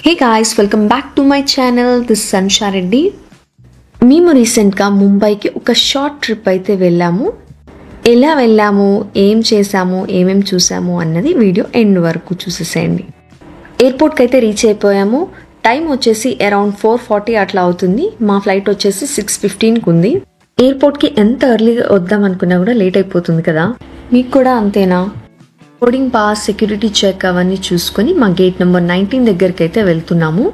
Hey guys, welcome back to my channel. This is Ansha Reddy. మేము రీసెంట్గా ముంబైకి ఒక షార్ట్ ట్రిప్ అయితే వెళ్ళాము. ఎలా వెళ్ళాము, ఏం చేసాము, ఏమేం చూసాము అన్నది వీడియో ఎండ్ వరకు చూసేసేయండి. ఎయిర్పోర్ట్కి అయితే రీచ్ అయిపోయాము. టైం వచ్చేసి అరౌండ్ 4:40 అట్లా అవుతుంది. మా ఫ్లైట్ వచ్చేసి 6:15కి ఉంది. ఎయిర్పోర్ట్కి ఎంత ఎర్లీగా వద్దాం అనుకున్నా కూడా లేట్ అయిపోతుంది కదా, మీకు కూడా అంతేనా? బోర్డింగ్ పాస్, సెక్యూరిటీ చెక్ అవన్నీ చూసుకొని మా గేట్ నెంబర్ 19 దగ్గరికి అయితే వెళ్తున్నాము.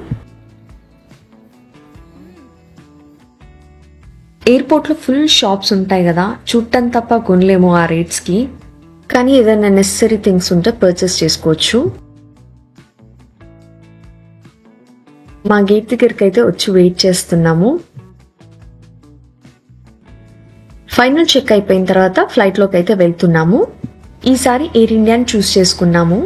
ఎయిర్పోర్ట్లో ఫుల్ షాప్స్ ఉంటాయి కదా, చుట్టం తప్ప కొనలేము ఆ రేట్స్కి. కానీ ఏదైనా నెసరీ థింగ్స్ ఉంటే పర్చేస్ చేసుకోవచ్చు. మా గేట్ దగ్గరికి అయితే వచ్చి వెయిట్ చేస్తున్నాము. ఫైనల్ చెక్ అయిపోయిన తర్వాత ఫ్లైట్లోకి అయితే వెళ్తున్నాము. ఈసారి ఎయిర్ ఇండియాని చూస్ చేసుకున్నాము.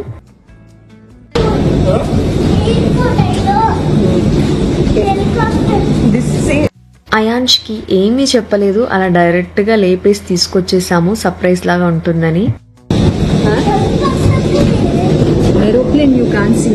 అయాన్ష్కి ఏమీ చెప్పలేదు, అలా డైరెక్ట్గా లేపేసి తీసుకొచ్చేసాము, సర్ప్రైజ్ లాగా ఉంటుందని. Aeroplane you can see?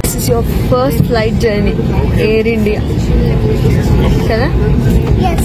This is your first flight journey, Air India. Kada? Yes.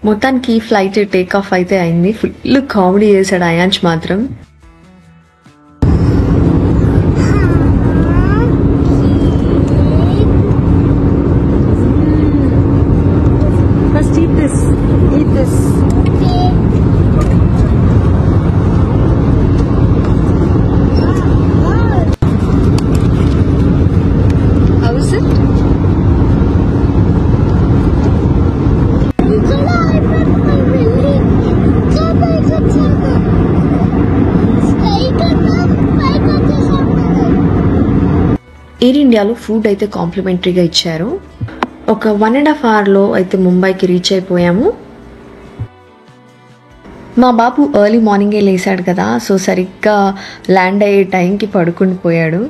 మొత్తానికి ఫ్లైట్ టేక్ ఆఫ్ అయితే అయింది. ఫుల్ కామెడీ చేశాడు అయాన్ష్ మాత్రం. ఎయిర్ ఇండియాలో ఫుడ్ అయితే కాంప్లిమెంటరీగా ఇచ్చారు. ఒక 1.5 అవర్లో అయితే ముంబైకి రీచ్ అయిపోయాము. మా బాబు ఎర్లీ మార్నింగే లేసాడు కదా, సో సరిగ్గా ల్యాండ్ అయ్యే టైంకి పడుకుని పోయాడు.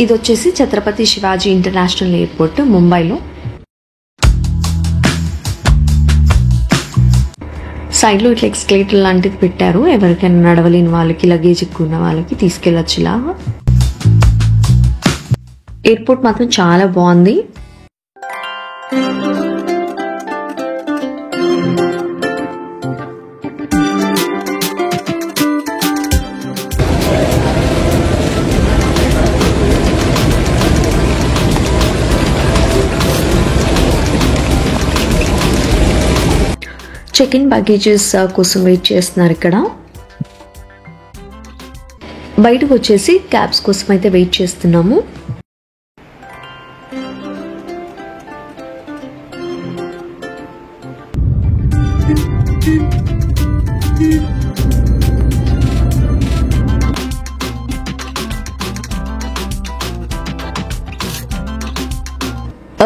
ఇది వచ్చేసి ఛత్రపతి శివాజీ ఇంటర్నేషనల్ ఎయిర్పోర్ట్ ముంబైలో. సైడ్లో ఇట్లా ఎక్స్కలేటర్ లాంటిది పెట్టారు, ఎవరికైనా నడవలేని వాళ్ళకి, లగేజ్ ఎక్కువ ఉన్న వాళ్ళకి తీసుకెళ్ళొచ్చులా. ఎయిర్పోర్ట్ మాత్రం చాలా బాగుంది. చెక్ ఇన్ బ్యాగేజెస్ కోసం వెయిట్ చేస్తున్నారు ఇక్కడ. బయటకు వచ్చేసి క్యాబ్స్ కోసం అయితే వెయిట్ చేస్తున్నాము.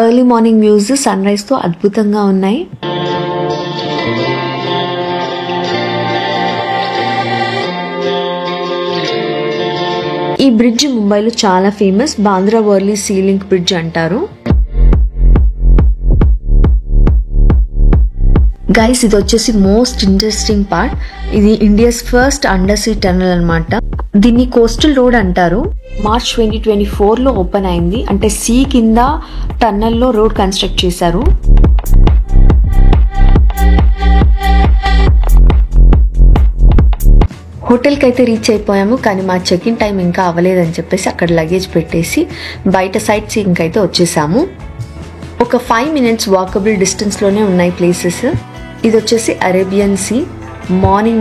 Early morning views sunrise తో అద్భుతంగా ఉన్నాయి. ఈ బ్రిడ్జ్ ముంబైలో చాలా famous, Bandra Worli sea link bridge అంటారు. గైస్ ఇది వచ్చేసి మోస్ట్ ఇంట్రెస్టింగ్ పార్ట్, ఇది India's first undersea tunnel అన్నమాట. దీన్ని కోస్టల్ రోడ్ అంటారు. మార్చ్ 2024లో ఓపెన్ అయింది. అంటే సీ కింద టన్నల్లో రోడ్ కన్స్ట్రక్ట్ చేశారు. హోటల్కి అయితే రీచ్ అయిపోయాము, కానీ మా చెక్ ఇన్ టైం ఇంకా అవ్వలేదని చెప్పేసి అక్కడ లగేజ్ పెట్టేసి బయట సైట్ సీయింగ్ అయితే వచ్చేసాము. ఒక 5 minutes వాకబుల్ డిస్టెన్స్లోనే ఉన్నాయి ప్లేసెస్. ఇది వచ్చేసి అరేబియన్ సీ.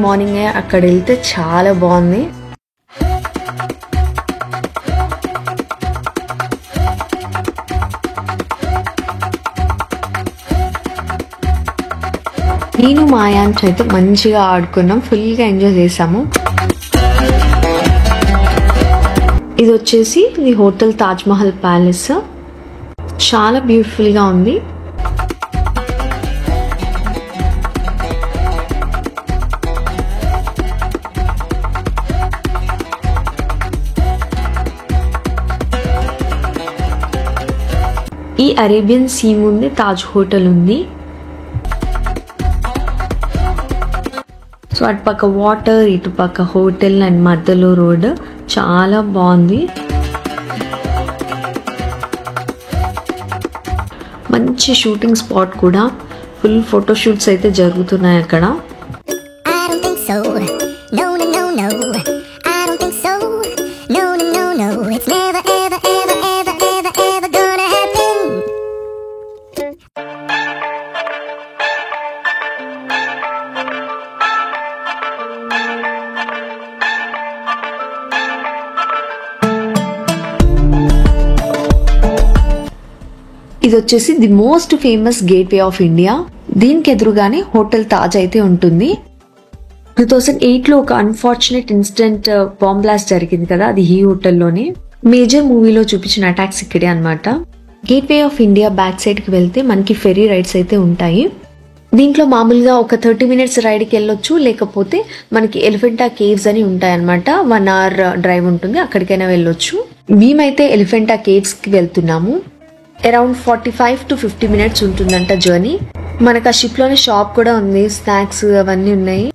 మార్నింగే అక్కడ వెళ్తే చాలా బాగుంది. నేను మా ఆయాంచ్ అయితే మంచిగా ఆడుకున్నాం, ఫుల్గా ఎంజాయ్ చేసాము. ఇది వచ్చేసి ఇది హోటల్ తాజ్ మహల్ ప్యాలెస్. చాలా బ్యూటిఫుల్గా ఉంది. ఈ అరేబియన్ సీ ముందే తాజ్ హోటల్ ఉంది. సో అటు పక్క వాటర్, ఇటు పక్క హోటల్ అండ్ మధ్యలో రోడ్. చాలా బాగుంది. మంచి షూటింగ్ స్పాట్ కూడా. ఫుల్ ఫోటోషూట్స్ అయితే జరుగుతున్నాయి అక్కడ. ఇది వచ్చేసి the most famous gateway of India. దీనికి ఎదురుగానే హోటల్ తాజ్ అయితే ఉంటుంది. 2008లో ఒక అన్ఫార్చునేట్ ఇన్సిడెంట్, బాంబ్ బ్లాస్ట్ జరిగింది కదా, అది ఈ హోటల్లోనే. మేజర్ మూవీలో చూపించిన అటాక్స్ ఇక్కడే అనమాట. Gateway of India back side కి వెళ్తే మనకి ఫెరీ రైడ్స్ అయితే ఉంటాయి. దీంట్లో మామూలుగా ఒక 30 minutes రైడ్కి వెళ్ళొచ్చు, లేకపోతే మనకి ఎలిఫెంటా కేవ్స్ అని ఉంటాయి అనమాట. 1 hour డ్రైవ్ ఉంటుంది, అక్కడికైనా వెళ్ళొచ్చు. మేమైతే ఎలిఫెంటా కేవ్స్ కి వెళ్తున్నాము. అరౌండ్ 45 to 50 minutes ఉంటుందంట జర్నీ. మనకు ఆ షిప్ లోనే షాప్ కూడా ఉంది, స్నాక్స్ అవన్నీ ఉన్నాయి.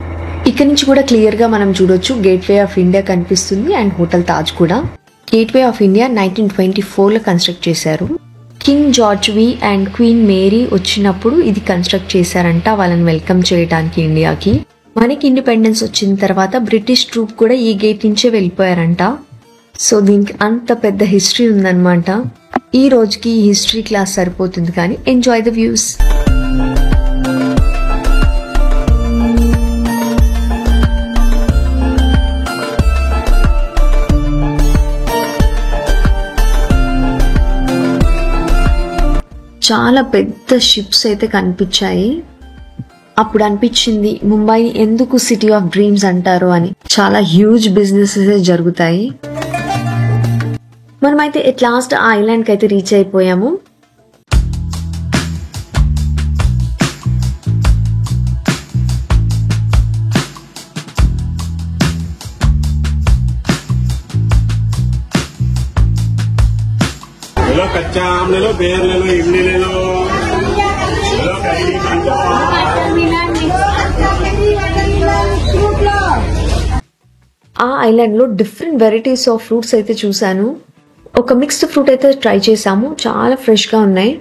ఇక్కడ నుంచి కూడా క్లియర్ గా మనం చూడొచ్చు గేట్వే ఆఫ్ ఇండియా కనిపిస్తుంది అండ్ హోటల్ తాజ్ కూడా. గేట్వే ఆఫ్ ఇండియా 1924లో కన్స్ట్రక్ట్ చేశారు. King George V and queen Mary వచ్చినప్పుడు ఇది కన్స్ట్రక్ట్ చేశారంట, వాళ్ళని వెల్కమ్ చేయడానికి ఇండియాకి. మనకి ఇండిపెండెన్స్ వచ్చిన తర్వాత బ్రిటిష్ ట్రూప్ కూడా ఈ గేట్ నుంచే వెళ్ళిపోయారంట. సో దీనికి అంత పెద్ద హిస్టరీ ఉందన్నమాట. ఈ రోజుకి ఈ హిస్టరీ క్లాస్ సరిపోతుంది, కానీ ఎంజాయ్ ద వ్యూస్. చాలా పెద్ద షిప్స్ అయితే కనిపించాయి. అప్పుడు అనిపించింది ముంబైని ఎందుకు సిటీ ఆఫ్ డ్రీమ్స్ అంటారు అని. చాలా హ్యూజ్ బిజినెసెస్ జరుగుతాయి. మనమైతే ఎట్ లాస్ట్ ఆ ఐలాండ్కి అయితే రీచ్ అయిపోయాము. कच्चा आम ले लो, बेर ले लो, इमली ले लो, ఆ ఐలాండ్ లో డిఫరెంట్ వెరైటీస్ ఆఫ్ ఫ్రూట్స్ అయితే చూసాను. ఒక మిక్స్డ్ ఫ్రూట్ అయితే ట్రై చేసాము, చాలా ఫ్రెష్ గా ఉన్నాయి.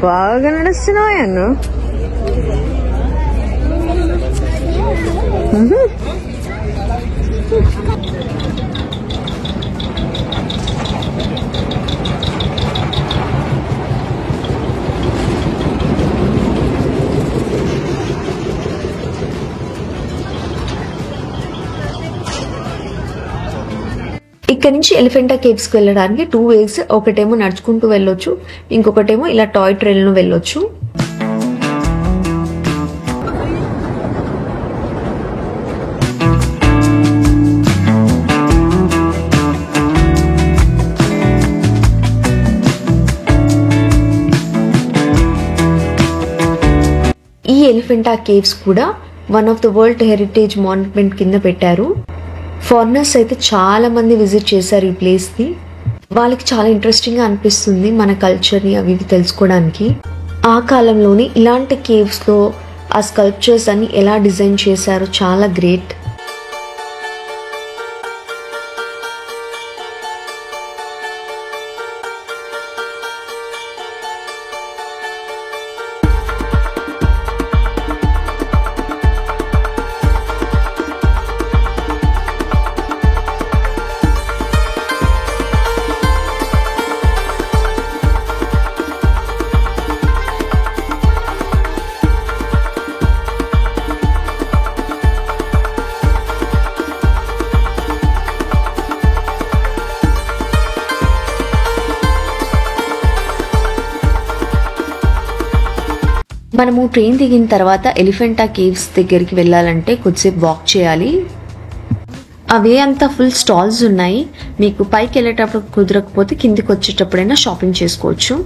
బాగా నడుస్తున్నాయి అన్న. ఇక్కడ నుంచి ఎలిఫెంటా కేవ్స్ కి వెళ్ళడానికి 2 ways. ఒకటేమో నడుచుకుంటూ వెళ్ళొచ్చు, ఇంకొకటేమో ఇలా టాయ్ ట్రైన్ లో వెళ్ళొచ్చు. ఈ ఎలిఫెంటా కేవ్స్ కూడా one of the world heritage monument కింద పెట్టారు. ఫారినర్స్ అయితే చాలా మంది విజిట్ చేశారు ఈ ప్లేస్ ని. వాళ్ళకి చాలా ఇంట్రెస్టింగ్ గా అనిపిస్తుంది మన కల్చర్ ని అవి తెలుసుకోవడానికి. ఆ కాలంలోనే ఇలాంటి కేవ్స్ లో ఆ స్కల్ప్చర్స్ అన్ని ఎలా డిజైన్ చేశారో చాలా గ్రేట్. మనము ట్రైన్ దిగిన తర్వాత ఎలిఫెంటా కేవ్స్ దగ్గరికి వెళ్ళాలంటే కొద్దిసేపు వాక్ చేయాలి. అవే అంతా ఫుల్ స్టాల్స్ ఉన్నాయి. మీకు పైకి వెళ్ళేటప్పుడు కుదరకపోతే కిందికి వచ్చేటప్పుడైనా షాపింగ్ చేసుకోవచ్చు.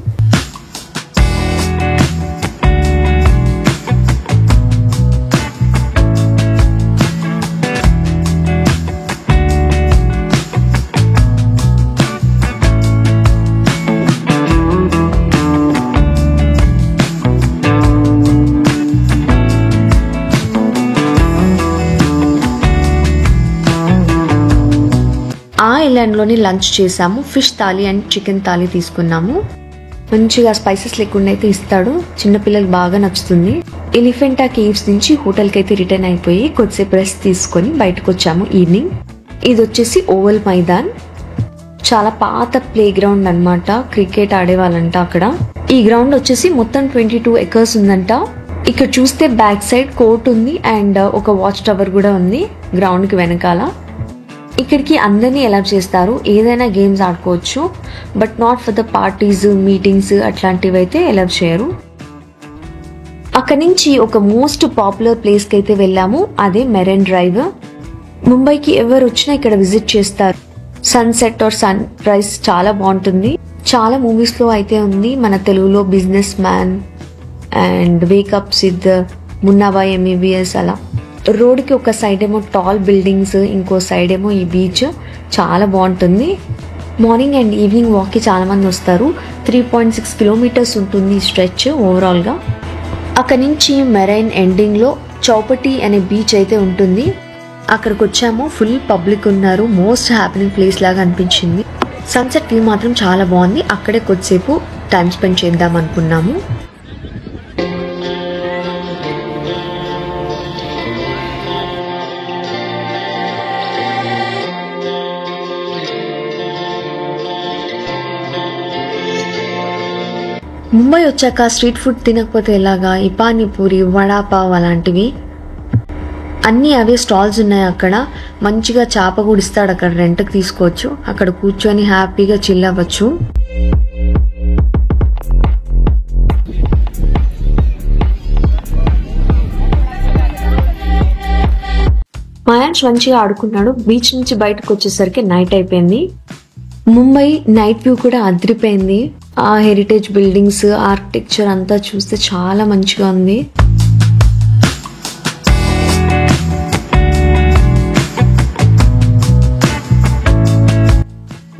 ఆ ఐలాండ్లోని లంచ్ చేసాము. Fish thali and chicken thali తీసుకున్నాము. మంచిగా స్పైసెస్ లేకుండా అయితే ఇస్తాడు. చిన్నపిల్లలు బాగా నచ్చుతుంది. ఎలిఫెంటా కేవ్స్ నుంచి హోటల్కి అయితే రిటర్న్ అయిపోయి కొద్దిసేపు రెస్ట్ తీసుకొని బయటకు వచ్చాము ఈవినింగ్. ఇది వచ్చేసి ఓవల్ మైదాన్. చాలా పాత ప్లే గ్రౌండ్ అనమాట. క్రికెట్ ఆడేవాళ్ళంట అక్కడ. ఈ గ్రౌండ్ వచ్చేసి మొత్తం 22 acres ఉందంట. ఇక్కడ చూస్తే బ్యాక్ సైడ్ కోర్ట్ ఉంది అండ్ ఒక వాచ్ టవర్ కూడా ఉంది గ్రౌండ్ కి వెనకాల. ఇక్కడికి అందరినీ అలౌ చేస్తారు. ఏదైనా గేమ్స్ ఆడుకోవచ్చు. But not for the parties, meetings అట్లాంటివి అయితే అలౌ చేయరు. అక్కడి నుంచి ఒక మోస్ట్ పాపులర్ ప్లేస్కి అయితే వెళ్ళాము. అదే మెరైన్ డ్రైవ్. ముంబైకి ఎవరు వచ్చినా ఇక్కడ విజిట్ చేస్తారు. సన్సెట్ ఆర్ సన్ రైజ్ చాలా బాగుంటుంది. చాలా మూవీస్లో అయితే ఉంది. మన తెలుగులో business man and wake up Sid, Munnabhai MBBS అలా. రోడ్కి ఒక సైడ్ ఏమో టాల్ బిల్డింగ్స్, ఇంకో సైడ్ ఏమో ఈ బీచ్. చాలా బాగుంటుంది. మార్నింగ్ అండ్ ఈవినింగ్ వాక్కి చాలా మంది వస్తారు. 3.6 kilometers ఉంటుంది ఈ స్ట్రెచ్ ఓవరాల్గా. అక్కడి నుంచి మెరైన్ ఎండింగ్లో చౌపటి అనే బీచ్ అయితే ఉంటుంది. అక్కడికి వచ్చాము. ఫుల్ పబ్లిక్ ఉన్నారు. మోస్ట్ హ్యాపీనింగ్ ప్లేస్ లాగా అనిపించింది. సన్సెట్ వ్యూ మాత్రం చాలా బాగుంది. అక్కడే కొద్దిసేపు టైం స్పెండ్ చేద్దాం అనుకున్నాము. ముంబై వచ్చాక స్ట్రీట్ ఫుడ్ తినకపోతే ఎలాగా? ఈ పానీపూరి, వడాపావ్ అలాంటివి అన్నీ అవే స్టాల్స్ ఉన్నాయి అక్కడ. మంచిగా చాప కూడా ఇస్తాడు అక్కడ, రెంట్కి తీసుకోవచ్చు. అక్కడ కూర్చొని హ్యాపీగా చిల్ అవ్వచ్చు. మయాంష్ మంచిగా ఆడుకున్నాడు. బీచ్ నుంచి బయటకు వచ్చేసరికి నైట్ అయిపోయింది. ముంబై నైట్ వ్యూ కూడా అదిరిపోయింది. ఆ హెరిటేజ్ బిల్డింగ్స్, ఆర్కిటెక్చర్ అంతా చూస్తే చాలా మంచిగా ఉంది.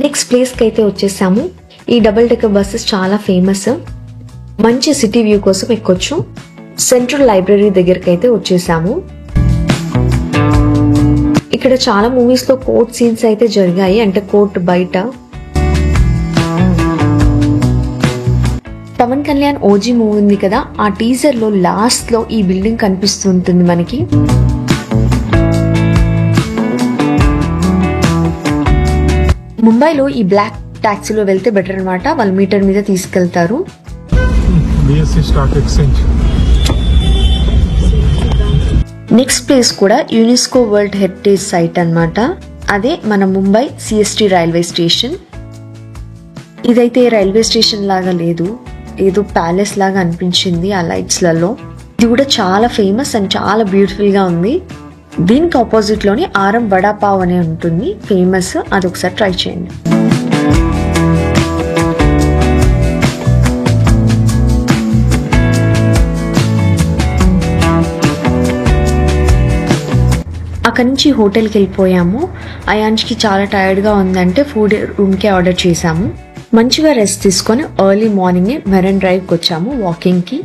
నెక్స్ట్ ప్లేస్కి అయితే వచ్చేసాము. ఈ డబుల్ డెక్కర్ బస్సెస్ చాలా ఫేమస్. మంచి సిటీ వ్యూ కోసం ఎక్కొచ్చు. సెంట్రల్ లైబ్రరీ దగ్గరికి అయితే వచ్చేసాము. ఇక్కడ చాలా మూవీస్ లో కోర్ట్ సీన్స్ అయితే జరిగాయి. అంటే కోర్ట్ బయట. పవన్ కళ్యాణ్ ఓజీ మూవీ ఉంది కదా, ఆ టీజర్ లో లాస్ట్ లో ఈ బిల్డింగ్ కనిపిస్తుంటుంది మనకి. ముంబైలో ఈ బ్లాక్ టాక్సీలో వెళ్తే బెటర్ అనమాట. వాళ్ళు మీటర్ మీద తీసుకెళ్తారు. నెక్స్ట్ ప్లేస్ కూడా యునెస్కో వరల్డ్ హెరిటేజ్ సైట్ అన్నమాట. అదే మన ముంబై CST రైల్వే స్టేషన్. ఇదైతే రైల్వే స్టేషన్ లాగా లేదు, ఏదో ప్యాలెస్ లాగా అనిపించింది ఆ లైట్స్లలో. ఇది కూడా చాలా ఫేమస్ అండ్ చాలా బ్యూటిఫుల్ గా ఉంది. దీనికి ఆపోజిట్ లోని ఆరం వడాపావ్ అనే ఉంటుంది ఫేమస్. అది ఒకసారి ట్రై చేయండి. అక్కడి నుంచి హోటల్కి వెళ్ళిపోయాము. అయాన్ష్కి చాలా టైర్డ్గా ఉందంటే ఫుడ్ రూమ్కే ఆర్డర్ చేసాము. మంచిగా రెస్ట్ తీసుకొని ఎర్లీ మార్నింగ్ మెరైన్ డ్రైవ్కి వచ్చాము వాకింగ్కి.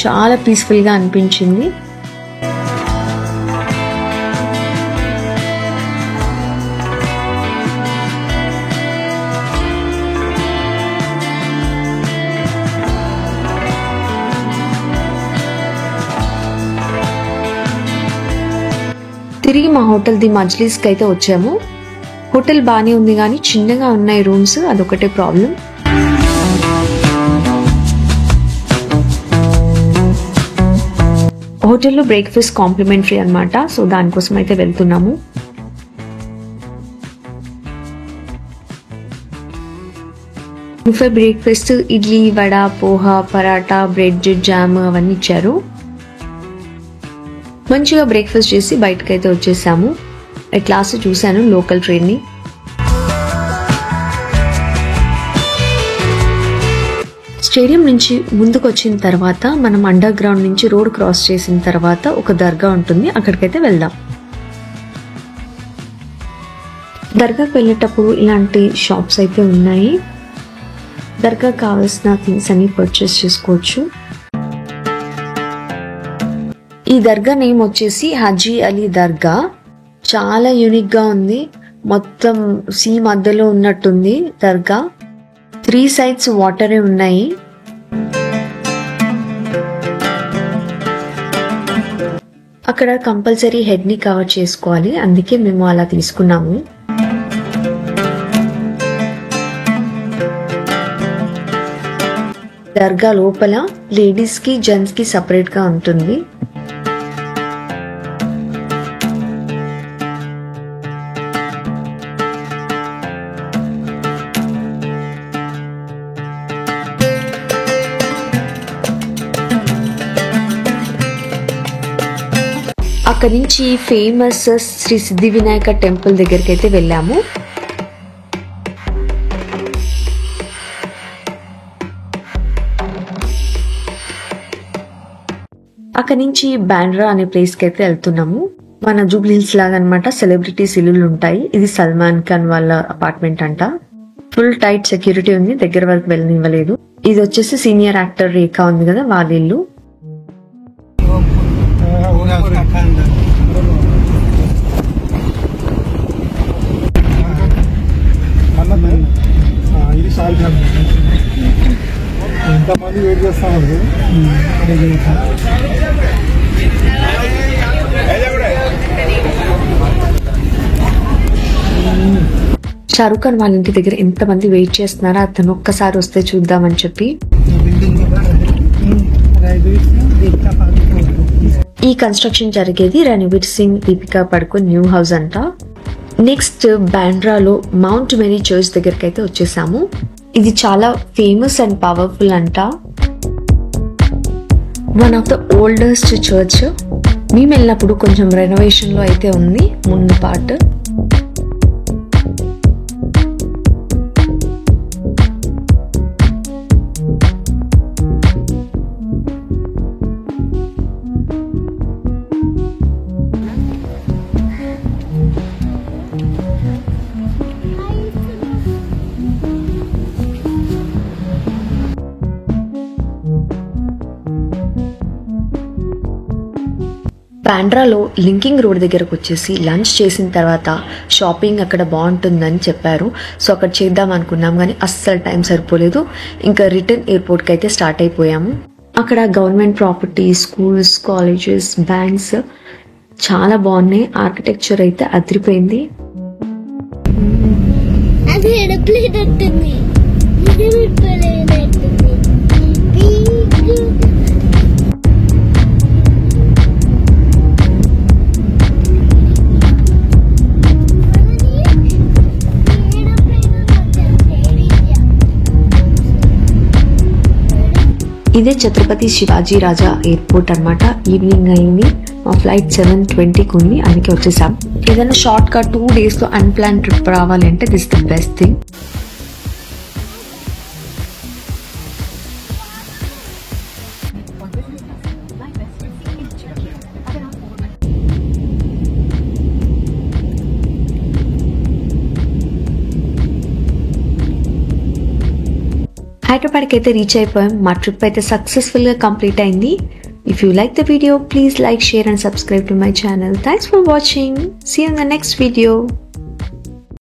చాలా పీస్ఫుల్గా అనిపించింది. తిరిగి మా హోటల్ ది మజ్లీస్కి అయితే వచ్చాము. హోటల్ బాగానే ఉంది కానీ చిన్నగా ఉన్నాయి రూమ్స్, అదొకటే ప్రాబ్లం. హోటల్లో బ్రేక్ఫాస్ట్ కాంప్లిమెంటరీ అన్నమాట. సో దానికోసం అయితే వెళ్తున్నాము. Buffet breakfast idli, vada, poha, paratha, bread, jam అవన్నీ ఇచ్చారు. మంచిగా బ్రేక్ఫాస్ట్ చేసి బయటకు అయితే వచ్చేసాము. అట్ లాస్ట్ చూశాను లోకల్ ట్రైన్ని. స్టేడియం నుంచి ముందుకు వచ్చిన తర్వాత మనం అండర్ గ్రౌండ్ నుంచి రోడ్ క్రాస్ చేసిన తర్వాత ఒక దర్గా ఉంటుంది, అక్కడికైతే వెళ్దాం. దర్గాకి వెళ్ళేటప్పుడు ఇలాంటి షాప్స్ అయితే ఉన్నాయి. దర్గా కావాల్సిన థింగ్స్ అన్ని పర్చేస్ చేసుకోవచ్చు. ఈ దర్గా నేమ్ వచ్చేసి హాజీ అలీ దర్గా. చాలా యూనిక్ గా ఉంది. మొత్తం సీ మధ్యలో ఉన్నట్టుంది దర్గా. 3 sides వాటరే ఉన్నాయి. అక్కడ కంపల్సరీ హెడ్ ని కవర్ చేసుకోవాలి, అందుకే మేము అలా తీసుకున్నాము. దర్గా లోపల లేడీస్ కి జెంట్స్ కి సపరేట్ గా ఉంటుంది. అక్కడి నుంచి ఫేమస్ శ్రీ సిద్ధి వినాయక టెంపుల్ దగ్గరికి అయితే వెళ్ళాము. అక్కడి నుంచి బాండ్రా అనే ప్లేస్ కి అయితే వెళ్తున్నాము. మన జూబ్లీ హిల్స్ లాగా అనమాట, సెలబ్రిటీస్ ఇల్లులు ఉంటాయి. ఇది సల్మాన్ ఖాన్ వాళ్ళ అపార్ట్మెంట్ అంట. ఫుల్ టైట్ సెక్యూరిటీ ఉంది, దగ్గర వరకు వెళ్ళనివ్వలేదు. ఇది వచ్చేసి సీనియర్ యాక్టర్ రేఖా ఉంది కదా, వాళ్ళ ఇల్లు. ఎంతమంది వెయిట్ చేస్తామండి. షారుఖ్ ఖాన్ వాళ్ళ ఇంటి దగ్గర ఎంతమంది వెయిట్ చేస్తున్నారో, అతను ఒక్కసారి వస్తే చూద్దామని చెప్పి. ఈ కన్స్ట్రక్షన్ జరిగేది రణవీర్ సింగ్, దీపికా పడుకోన్ న్యూ హౌస్ అంట. నెక్స్ట్ బాండ్రాలో మౌంట్ మేరీ చర్చ్ దగ్గరికి అయితే వచ్చేసాము. ఇది చాలా ఫేమస్ అండ్ పవర్ఫుల్ అంట. One of the oldest church. మేము వెళ్ళినప్పుడు కొంచెం రెనోవేషన్ లో అయితే ఉంది ముందు పార్ట్. బాండ్రాలో లింకింగ్ రోడ్ దగ్గరకు వచ్చేసి లంచ్ చేసిన తర్వాత షాపింగ్ అక్కడ బాగుంటుందని చెప్పారు. సో అక్కడ చేద్దాం అనుకున్నాం కానీ అస్సలు టైం సరిపోలేదు. ఇంకా రిటర్న్ ఎయిర్పోర్ట్కి అయితే స్టార్ట్ అయిపోయాము. అక్కడ government properties, schools, colleges, banks చాలా బాగున్నాయి. ఆర్కిటెక్చర్ అయితే అదిరిపోయింది. ఇదే ఛత్రపతి శివాజీ రాజా ఎయిర్పోర్ట్ అన్నమాట. ఈవినింగ్ అయింది, మా ఫ్లైట్ 7:20కి ఉంది, అందుకే వచ్చేసాం. ఏదైనా షార్ట్ గా 2 days లో అన్ప్లాన్ ట్రిప్ రావాలంటే దిస్ ద బెస్ట్ థింగ్. హైదరాబాద్కి రీచ్ అయిపోయాం. మా ట్రిప్ అయితే సక్సెస్ఫుల్గా కంప్లీట్ అయింది. If you like the video, please like, share and subscribe to my channel. Thanks for watching. See you in the next video.